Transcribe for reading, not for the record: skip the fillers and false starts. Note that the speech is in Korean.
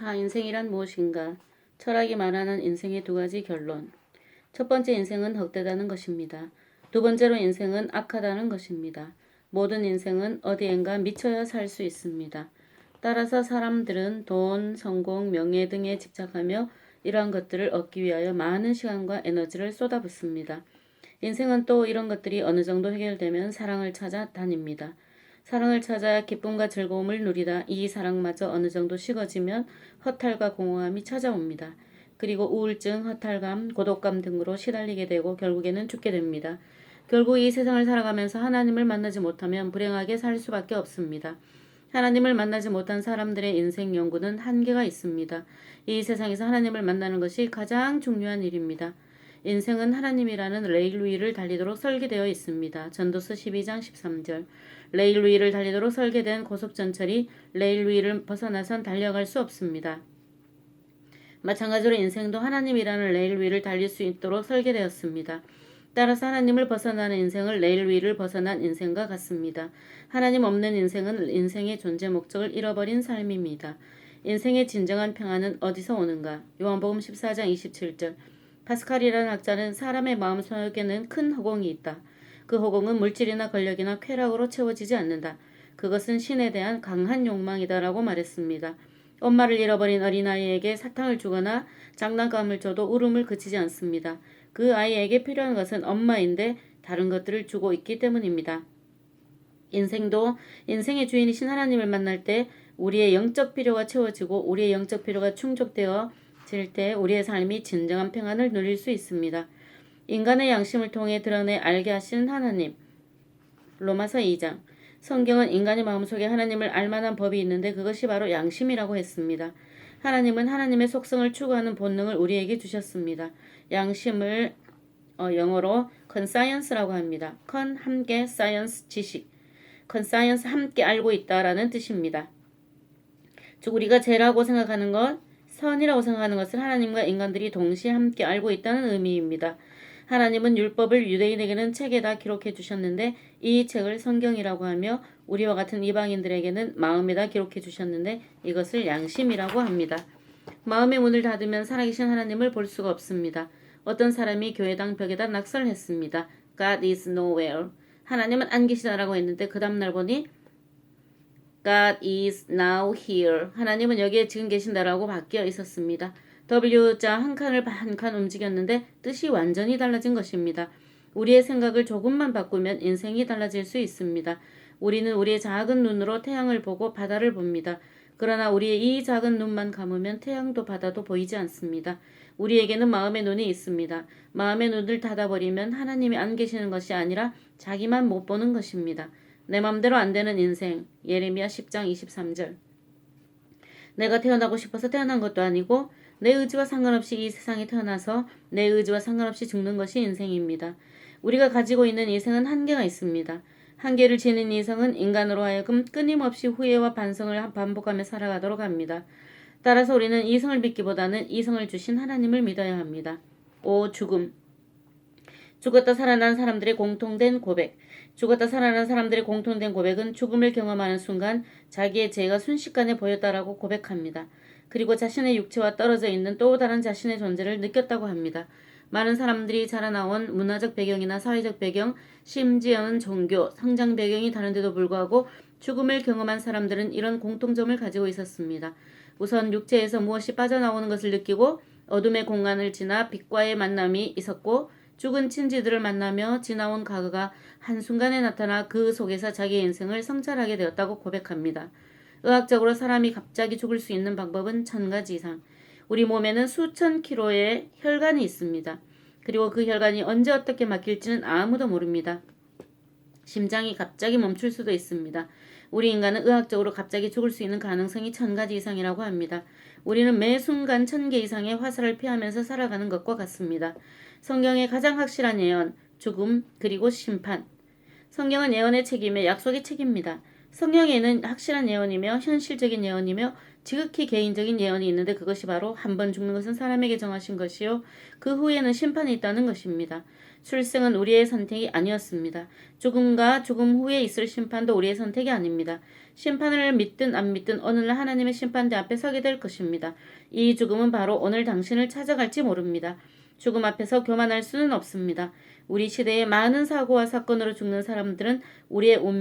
인생이란 무엇인가? 철학이 말하는 인생의 두 가지 결론. 첫 번째, 인생은 헛되다는 것입니다. 두 번째로, 인생은 악하다는 것입니다. 모든 인생은 어디엔가 미쳐야 살 수 있습니다. 따라서 사람들은 돈, 성공, 명예 등에 집착하며 이러한 것들을 얻기 위하여 많은 시간과 에너지를 쏟아붓습니다. 인생은 또 이런 것들이 어느 정도 해결되면 사랑을 찾아 다닙니다. 사랑을 찾아 기쁨과 즐거움을 누리다 이 사랑마저 어느 정도 식어지면 허탈과 공허함이 찾아옵니다. 그리고 우울증, 허탈감, 고독감 등으로 시달리게 되고 결국에는 죽게 됩니다. 결국 이 세상을 살아가면서 하나님을 만나지 못하면 불행하게 살 수밖에 없습니다. 하나님을 만나지 못한 사람들의 인생 연구는 한계가 있습니다. 이 세상에서 하나님을 만나는 것이 가장 중요한 일입니다. 인생은 하나님이라는 레일 위를 달리도록 설계되어 있습니다. 전도서 12장 13절. 레일 위를 달리도록 설계된 고속전철이 레일 위를 벗어나선 달려갈 수 없습니다. 마찬가지로 인생도 하나님이라는 레일 위를 달릴 수 있도록 설계되었습니다. 따라서 하나님을 벗어나는 인생은 레일 위를 벗어난 인생과 같습니다. 하나님 없는 인생은 인생의 존재 목적을 잃어버린 삶입니다. 인생의 진정한 평안은 어디서 오는가? 요한복음 14장 27절. 파스칼이라는 학자는 사람의 마음 속에는 큰 허공이 있다. 그 허공은 물질이나 권력이나 쾌락으로 채워지지 않는다. 그것은 신에 대한 강한 욕망이다라고 말했습니다. 엄마를 잃어버린 어린아이에게 사탕을 주거나 장난감을 줘도 울음을 그치지 않습니다. 그 아이에게 필요한 것은 엄마인데 다른 것들을 주고 있기 때문입니다. 인생도 인생의 주인이신 하나님을 만날 때 우리의 영적 필요가 채워지고 우리의 영적 필요가 충족되어 질 때 우리의 삶이 진정한 평안을 누릴 수 있습니다. 인간의 양심을 통해 드러내 알게 하시는 하나님. 로마서 2장. 성경은 인간의 마음속에 하나님을 알만한 법이 있는데 그것이 바로 양심이라고 했습니다. 하나님은 하나님의 속성을 추구하는 본능을 우리에게 주셨습니다. 양심을 영어로 conscience라고 합니다. con 함께 science 지식. conscience 함께 알고 있다라는 뜻입니다. 즉 우리가 죄라고 생각하는 것, 선이라고 생각하는 것을 하나님과 인간들이 동시에 함께 알고 있다는 의미입니다. 하나님은 율법을 유대인에게는 책에다 기록해 주셨는데 이 책을 성경이라고 하며 우리와 같은 이방인들에게는 마음에다 기록해 주셨는데 이것을 양심이라고 합니다. 마음의 문을 닫으면 살아계신 하나님을 볼 수가 없습니다. 어떤 사람이 교회당 벽에다 낙서를 했습니다. God is nowhere. 하나님은 안 계시다라고 했는데 그 다음날 보니 God is now here. 하나님은 여기에 지금 계신다라고 바뀌어 있었습니다. W자 한 칸을 한 칸 움직였는데 뜻이 완전히 달라진 것입니다. 우리의 생각을 조금만 바꾸면 인생이 달라질 수 있습니다. 우리는 우리의 작은 눈으로 태양을 보고 바다를 봅니다. 그러나 우리의 이 작은 눈만 감으면 태양도 바다도 보이지 않습니다. 우리에게는 마음의 눈이 있습니다. 마음의 눈을 닫아버리면 하나님이 안 계시는 것이 아니라 자기만 못 보는 것입니다. 내 맘대로 안 되는 인생. 예레미야 10장 23절. 내가 태어나고 싶어서 태어난 것도 아니고 내 의지와 상관없이 이 세상에 태어나서 내 의지와 상관없이 죽는 것이 인생입니다. 우리가 가지고 있는 이생은 한계가 있습니다. 한계를 지닌 이성은 인간으로 하여금 끊임없이 후회와 반성을 반복하며 살아가도록 합니다. 따라서 우리는 이성을 믿기보다는 이성을 주신 하나님을 믿어야 합니다. 죽음. 죽었다 살아난 사람들의 공통된 고백. 죽었다 살아난 사람들의 공통된 고백은 죽음을 경험하는 순간 자기의 죄가 순식간에 보였다라고 고백합니다. 그리고 자신의 육체와 떨어져 있는 또 다른 자신의 존재를 느꼈다고 합니다. 많은 사람들이 자라나온 문화적 배경이나 사회적 배경, 심지어는 종교, 성장 배경이 다른데도 불구하고 죽음을 경험한 사람들은 이런 공통점을 가지고 있었습니다. 우선 육체에서 무엇이 빠져나오는 것을 느끼고 어둠의 공간을 지나 빛과의 만남이 있었고 죽은 친지들을 만나며 지나온 과거가 한순간에 나타나 그 속에서 자기의 인생을 성찰하게 되었다고 고백합니다. 의학적으로 사람이 갑자기 죽을 수 있는 방법은 1000가지 이상. 우리 몸에는 수천 킬로의 혈관이 있습니다. 그리고 그 혈관이 언제 어떻게 막힐지는 아무도 모릅니다. 심장이 갑자기 멈출 수도 있습니다. 우리 인간은 의학적으로 갑자기 죽을 수 있는 가능성이 1000가지 이상이라고 합니다. 우리는 매 순간 1000개 이상의 화살을 피하면서 살아가는 것과 같습니다. 성경의 가장 확실한 예언, 죽음, 그리고 심판. 성경은 예언의 책임에 약속의 책입니다. 성경에는 확실한 예언이며 현실적인 예언이며 지극히 개인적인 예언이 있는데 그것이 바로 한 번 죽는 것은 사람에게 정하신 것이요 그 후에는 심판이 있다는 것입니다. 출생은 우리의 선택이 아니었습니다. 죽음과 죽음 후에 있을 심판도 우리의 선택이 아닙니다. 심판을 믿든 안 믿든 어느 날 하나님의 심판대 앞에 서게 될 것입니다. 이 죽음은 바로 오늘 당신을 찾아갈지 모릅니다. 죽음 앞에서 교만할 수는 없습니다. 우리 시대의 많은 사고와 사건으로 죽는 사람들은 우리의 운명